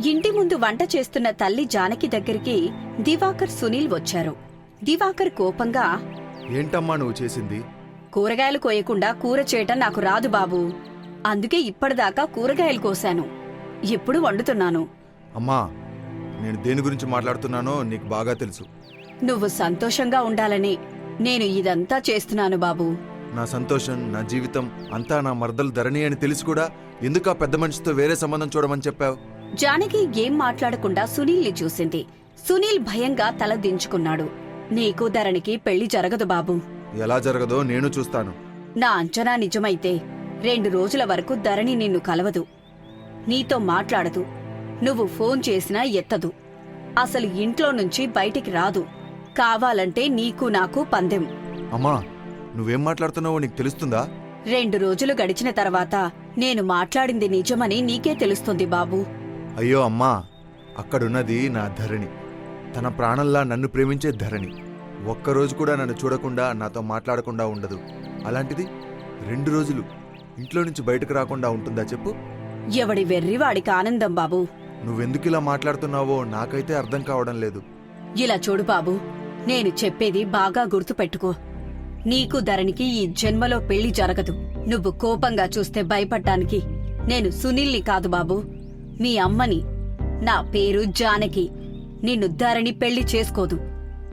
ఇంటి ముందు వంట చేస్తున్న తల్లి జానకి దగ్గరికి దివాకర్ సునీల్ వచ్చారు. దివాకర్ కోపంగా, ఏంటమ్మా నువ్వు చేసింది? కూరగాయలు కోయకుండా కూర చేయటం నాకు రాదు బాబూ. అందుకే ఇప్పటిదాకా కూరగాయలు కోశాను. ఇప్పుడు వండుతున్నాను. అమ్మా, నేను దేని గురించి మాట్లాడుతున్నానో నీకు బాగా తెలుసు. నువ్వు సంతోషంగా ఉండాలని నేను ఇదంతా చేస్తున్నాను బాబూ. నా సంతోషం, నా జీవితం అంతా నా మరదలు ధరణి అని తెలిసి కూడా ఎందుకు ఆ పెద్ద మనిషితో వేరే సంబంధం చూడమని చెప్పావు? జానకి ఏం మాట్లాడకుండా సునీల్ని చూసింది. సునీల్ భయంగా తల దించుకున్నాడు. నీకు ధరణికి పెళ్లి జరగదు బాబూ. ఎలా జరగదో నేను చూస్తాను. నా అంచనా నిజమైతే 2 రోజుల వరకు ధరణి నిన్ను కలవదు, నీతో మాట్లాడదు, నువ్వు ఫోన్ చేసినా ఎత్తదు, అసలు ఇంట్లో నుంచి బయటికి రాదు. కావాలంటే నీకు నాకు పందెం. అమ్మా, నువ్వేం మాట్లాడుతున్నావో నీకు తెలుస్తుందా? 2 రోజులు గడిచిన తర్వాత నేను మాట్లాడింది నిజమని నీకే తెలుస్తుంది బాబూ. అయ్యో అమ్మా, అక్కడున్నది నా ధరణి. తన ప్రాణంలా నన్ను ప్రేమించే ధరణి. ఒక్కరోజు కూడా నన్ను చూడకుండా నాతో మాట్లాడకుండా ఉండదు. అలాంటిది 2 రోజులు ఇంట్లో నుంచి బయటకు రాకుండా ఉంటుందా చెప్పు? ఎవడి వెర్రి వాడికి ఆనందం బాబూ. నువ్వెందుకిలా మాట్లాడుతున్నావో నాకైతే అర్థం కావడం లేదు. ఇలా చూడు బాబూ, నేను చెప్పేది బాగా గుర్తుపెట్టుకో. నీకు ధరణికి ఈ జన్మలో పెళ్లి జరగదు. నువ్వు కోపంగా చూస్తే భయపడ్డానికి నేను సునీల్ని కాదు బాబూ, మీ అమ్మని. నా పేరు జానకి. నిన్ను ధరణి పెళ్లి చేసుకోదు.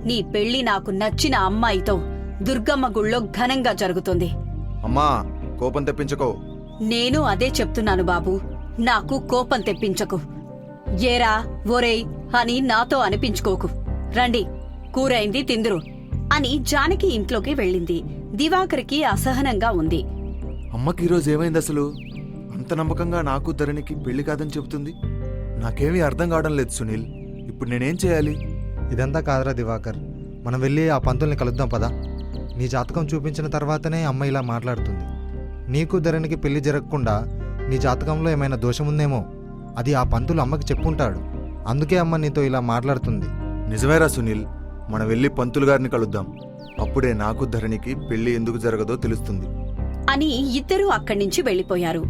నీ పెళ్లి నాకు నచ్చిన అమ్మాయితో దుర్గమ్మ గుళ్ళో ఘనంగా జరుగుతుంది. అమ్మా, కోపం తెప్పించుకో. నేను అదే చెప్తున్నాను బాబూ, నాకు కోపం తెప్పించకు. ఏరా ఒరేయ్ అని నాతో అనిపించుకోకు. రండి, కూరైంది తిందురు అని జానకి ఇంట్లోకి వెళ్ళింది. దివాకర్కి అసహనంగా ఉంది. అమ్మకి ఈరోజు ఏమైంది అసలు? అంత నమ్మకంగా నాకు ధరణికి పెళ్లి కాదని చెబుతుంది. నాకేమీ అర్థం కావడం లేదు సునీల్. ఇప్పుడు నేనేం చేయాలి? ఇదంతా కాదురా దివాకర్, మనం వెళ్ళి ఆ పంతుల్ని కలుద్దాం పదా. నీ జాతకం చూపించిన తర్వాతనే అమ్మ ఇలా మాట్లాడుతుంది. నీకు ధరణికి పెళ్లి జరగకుండా నీ జాతకంలో ఏమైనా దోషముందేమో, అది ఆ పంతులు అమ్మకి చెప్పుంటాడు. అందుకే అమ్మ నీతో ఇలా మాట్లాడుతుంది. నిజమేరా సునీల్, మనం వెళ్ళి పంతులు గారిని కలుద్దాం. అప్పుడే నాకు ధరణికి పెళ్లి ఎందుకు జరగదో తెలుస్తుంది అని ఇద్దరూ అక్కడ్నుంచి వెళ్లిపోయారు.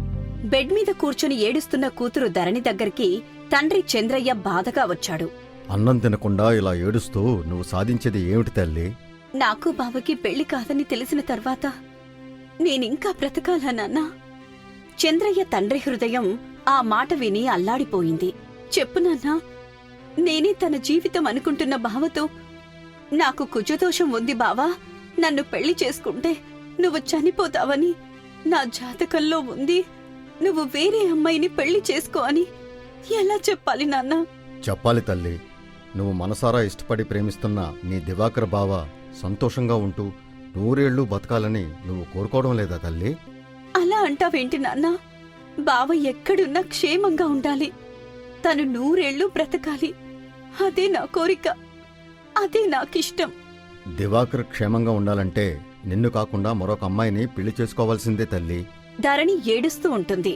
బెడ్ మీద కూర్చుని ఏడుస్తున్న కూతురు ధరణి దగ్గరికి తండ్రి చంద్రయ్య బాధగా వచ్చాడు. అన్నం తినకుండా ఇలా ఏడుస్తూ నువ్వు సాధించేది ఏమిటి తల్లి? నాకు బావకి పెళ్లి కాదని తెలిసిన తర్వాత నేనింకా బ్రతకాలా నాన్నా? చంద్రయ్య తండ్రి హృదయం ఆ మాట విని అల్లాడిపోయింది. చెప్పు నాన్నా, నేనే తన జీవితం అనుకుంటున్న బావతో నాకు కుజదోషం ఉంది బావా, నన్ను పెళ్లి చేసుకుంటే నువ్వు చనిపోతావని నా జాతకంలో ఉంది, నువ్వు వేరే అమ్మాయిని పెళ్లి చేసుకో అని ఎలా చెప్పాలి నాన్నా? చెప్పాలి తల్లి. నువ్వు మనసారా ఇష్టపడి ప్రేమిస్తున్న నీ దివాకర్ బావ సంతోషంగా ఉంటూ 100 ఏళ్లు బతకాలని నువ్వు కోరుకోవడం లేదా తల్లి? అలా అంటావేంటి నాన్నా? బావ ఎక్కడున్నా క్షేమంగా ఉండాలి, తను 100 ఏళ్లు బ్రతకాలి. అదే నా కోరిక, అదే నాకిష్టం. దివాకర్ క్షేమంగా ఉండాలంటే నిన్ను కాకుండా మరొక అమ్మాయిని పెళ్లి చేసుకోవాల్సిందే తల్లి. ధరణి ఏడుస్తూ ఉంటుంది.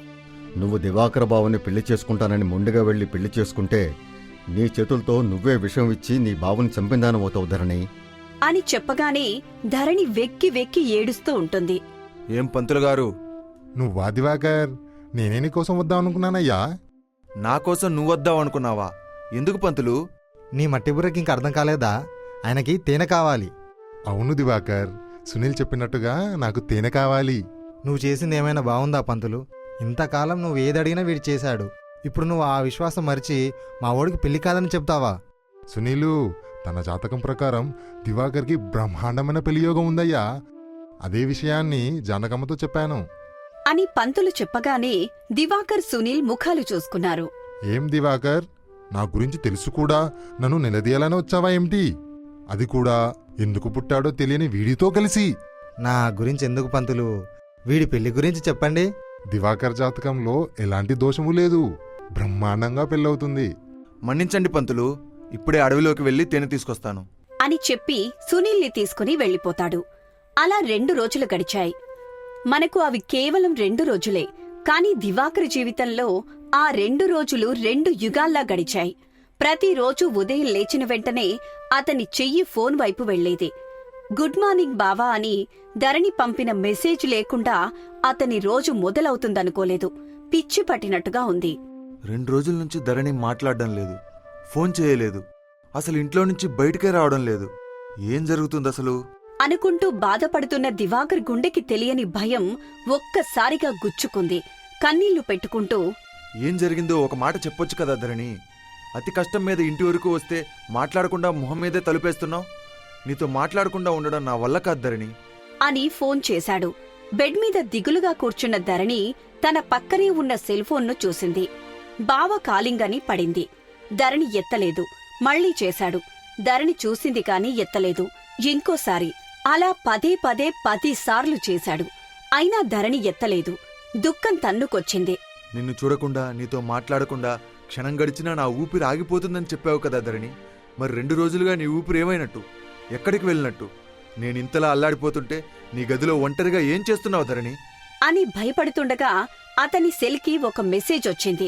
నువ్వు దివాకర్ బావని పెళ్లి చేసుకుంటానని మొండిగా వెళ్లి పెళ్లి చేసుకుంటే నీ చేతులతో నువ్వే విషం ఇచ్చి నీ బావుని చంపిందానవుతావు ధరణి అని చెప్పగానే ధరణి వెక్కి వెక్కి ఏడుస్తూ ఉంటుంది. ఏం పంతులు గారు? నువ్వా దివాకర్? నేనే నీకోసం వద్దాం అనుకున్నానయ్యా. నా కోసం నువ్వొద్దావు అనుకున్నావా? ఎందుకు పంతులు? నీ మట్టి బుర్రకి ఇంక అర్థం కాలేదా? ఆయనకి తేనె కావాలి. అవును దివాకర్, సునీల్ చెప్పినట్టుగా నాకు తేనె కావాలి. నువ్వు చేసింది ఏమైనా బావుందా పంతులు? ఇంతకాలం నువ్వు ఏదడిగినా వీడు చేశాడు. ఇప్పుడు నువ్వు ఆ విశ్వాసం మరిచి మా ఓడికి పెళ్లి కాదని చెప్తావా? సునీలు, తన జాతకం ప్రకారం దివాకర్కి బ్రహ్మాండమైన పెళ్లియోగం ఉందయ్యా. అదే విషయాన్ని జానకమ్మతో చెప్పాను అని పంతులు చెప్పగానే దివాకర్ సునీల్ ముఖాలు చూసుకున్నారు. ఏం దివాకర్, నా గురించి తెలుసు కూడా నన్ను నిలదీయాలని వచ్చావా ఏమిటి? అది కూడా ఎందుకు పుట్టాడో తెలియని వీడితో కలిసి. నా గురించి ఎందుకు పంతులు, వీడి పెళ్లి గురించి చెప్పండి. దివాకర్ జాతకంలో ఎలాంటి దోషము లేదు, బ్రహ్మాండంగా పెళ్ళవుతుంది. మన్నించండి పంతులు, ఇప్పుడే అడవిలోకి వెళ్లి తేనె తీసుకొస్తాను అని చెప్పి సునీల్ని తీసుకుని వెళ్లిపోతాడు. అలా 2 రోజులు గడిచాయి. మనకు అవి కేవలం 2 రోజులే, కాని దివాకర్ జీవితంలో ఆ 2 రోజులు 2 యుగాల్లా గడిచాయి. ప్రతిరోజు ఉదయం లేచిన వెంటనే అతని చెయ్యి ఫోన్ వైపు వెళ్లేది. గుడ్ మార్నింగ్ బావా అని ధరణి పంపిన మెసేజ్ లేకుండా అతని రోజు మొదలవుతుందనుకోలేదు. పిచ్చి పట్టినట్టుగా ఉంది. 2 రోజుల నుంచి ధరణి మాట్లాడడం లేదు, ఫోన్ చేయలేదు, అసలు ఇంట్లో నుంచి బయటికే రావడం లేదు. ఏం జరుగుతుంది అసలు? అనుకుంటూ బాధపడుతున్న దివాకర్ గుండెకి తెలియని భయం ఒక్కసారిగా గుచ్చుకుంది. కన్నీళ్లు పెట్టుకుంటూ, ఏం జరిగిందో ఒక మాట చెప్పొచ్చు కదా ధరణి. అతి కష్టం మీద ఇంటి వరకు వస్తే మాట్లాడకుండా మొహం మీదే తలుపేస్తున్నావు. నీతో మాట్లాడకుండా ఉండడం నా వల్ల కాదు ధరణి అని ఫోన్ చేశాడు. బెడ్ మీద దిగులుగా కూర్చున్న ధరణి తన పక్కనే ఉన్న సెల్ఫోన్ను చూసింది. బావ కాలింగ్ అని పడింది. ధరణి ఎత్తలేదు. మళ్లీ చేశాడు. ధరణి చూసింది కాని ఎత్తలేదు. ఇంకోసారి అలా 10 సార్లు చేశాడు. అయినా ధరణి ఎత్తలేదు. దుఃఖం తన్నుకొచ్చింది. నిన్ను చూడకుండా, నీతో మాట్లాడకుండా క్షణం గడిచినా నా ఊపిరి ఆగిపోతుందని చెప్పావు కదా ధరణి. మరి 2 రోజులుగా నీ ఊపిరి ఏమైనట్టు? ఎక్కడికి వెళ్ళినట్టు? నేనింతలా అల్లాడిపోతుంటే నీ గదిలో ఒంటరిగా ఏం చేస్తున్నావు ధరణి? అని భయపడుతుండగా అతని సెల్కి ఒక మెసేజ్ వచ్చింది.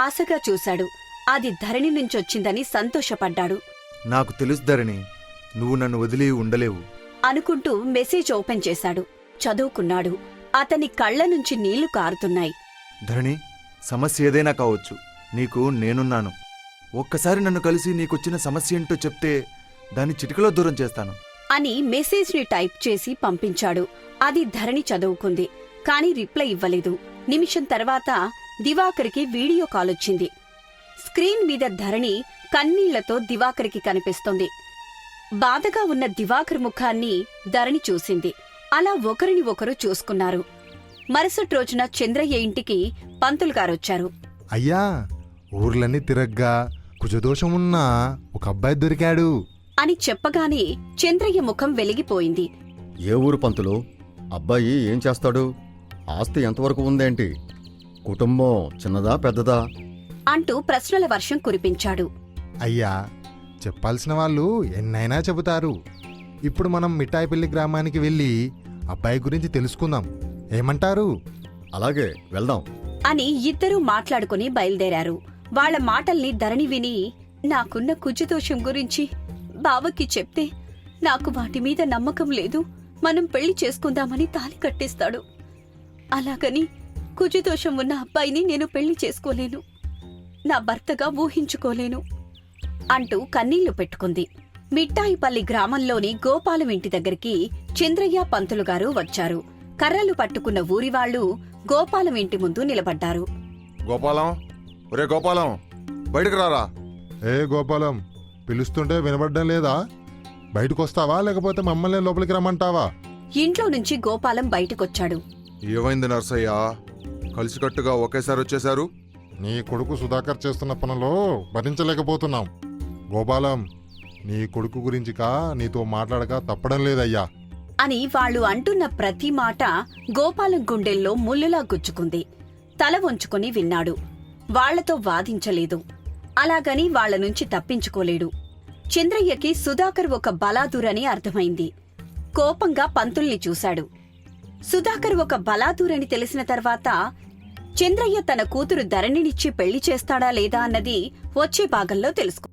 ఆశగా చూశాడు. అది ధరణి నుంచొచ్చిందని సంతోషపడ్డాడు. నాకు తెలుసు ధరణి, నువ్వు నన్ను వదిలి ఉండలేవు. అనుకుంటూ మెసేజ్ ఓపెన్ చేశాడు. చదువుకున్నాడు. అతని కళ్ల నుంచి నీళ్లు కారుతున్నాయి. ధరణి, సమస్య ఏదైనా కావచ్చు, నీకు నేనున్నాను. ఒక్కసారి నన్ను కలిసి నీకొచ్చిన సమస్య ఏంటో చెప్తే దాన్ని చిటికలో దూరం చేస్తాను అని మెసేజ్ని టైప్ చేసి పంపించాడు. అది ధరణి చదువుకుంది. కాని రిప్లై ఇవ్వలేదు. నిమిషం తర్వాత దివాకర్కి వీడియో కాలొచ్చింది. స్క్రీన్ మీద ధరణి కన్నీళ్లతో దివాకర్కి కనిపిస్తోంది. బాధగా ఉన్న దివాకర్ ముఖాన్ని ధరణి చూసింది. అలా ఒకరిని ఒకరు చూసుకున్నారు. మరుసటి రోజున చంద్రయ్య ఇంటికి పంతులుగారొచ్చారు. అయ్యా, ఊర్లన్నీ తిరగ్గా కుజదోషమున్న ఒక అబ్బాయి దొరికాడు అని చెప్పగానే చంద్రయ్య ముఖం వెలిగిపోయింది. ఏ ఊరు పంతులు? అబ్బాయి ఏం చేస్తాడు? ఆస్తి ఎంతవరకు ఉందేంటి? కుటుంబం చిన్నదా పెద్దదా? అంటూ ప్రశ్నల వర్షం కురిపించాడు. అయ్యా, చెప్పాల్సిన వాళ్ళు ఎన్నైనా చెబుతారు. ఇప్పుడు మనం మిఠాయిపల్లి గ్రామానికి వెళ్ళి అబ్బాయి గురించి తెలుసుకుందాం. ఏమంటారు? అలాగే వెళ్దాం అని ఇద్దరూ మాట్లాడుకుని బయలుదేరారు. వాళ్ల మాటల్ని ధరణి విని, నాకున్న కుజదోషం గురించి బావకి చెప్తే నాకు వాటి మీద నమ్మకం లేదు, మనం పెళ్లి చేసుకుందామని తాళి కట్టేస్తాడు. అలాగని కుజదోషం ఉన్న అబ్బాయిని నేను పెళ్లి చేసుకోలేను, నా భర్తగా ఊహించుకోలేను అంటూ కన్నీళ్లు పెట్టుకుంది. మిఠాయిపల్లి గ్రామంలోని గోపాలం ఇంటి దగ్గరికి చంద్రయ్య పంతులుగారు వచ్చారు. కర్రలు పట్టుకున్న ఊరివాళ్లు గోపాలం ఇంటి ముందు నిలబడ్డారు. గోపాలం, ఒరే గోపాలం, బయటకు రారా. ఏ గోపాలం, పిలుస్తుంటే వినబడ్డం లేదా? బయటకొస్తావా లేకపోతే మమ్మల్ని లోపలికి రమ్మంటావా? ఇంట్లో నుంచి గోపాలం బయటకొచ్చాడు. ఏమైంది నర్సయ్య? కలిసికట్టుగా ఒకేసారి వచ్చేశారు. నీ కొడుకు సుధాకర్ చేస్తున్న పనులో భరించలేకపోతున్నాం. గోపాలం, నీ కొడుకు గురించికా నీతో మాట్లాడక తప్పడం లేదయ్యా అని వాళ్ళు అంటున్న ప్రతి మాట గోపాలం గుండెల్లో ముల్లులా గుచ్చుకుంది. తల వంచుకొని విన్నాడు. వాళ్లతో వాదించలేదు. అలాగని వాళ్ల నుంచి తప్పించుకోలేడు. చంద్రయ్యకి సుధాకర్ ఒక బలాదూరని అర్థమైంది. కోపంగా పంతుల్ని చూశాడు. సుధాకర్ ఒక బలాదూరని తెలిసిన తర్వాత చంద్రయ్య తన కూతురు ధరణినిచ్చి పెళ్లి చేస్తాడా లేదా అన్నది వచ్చే భాగంలో తెలుసుకో.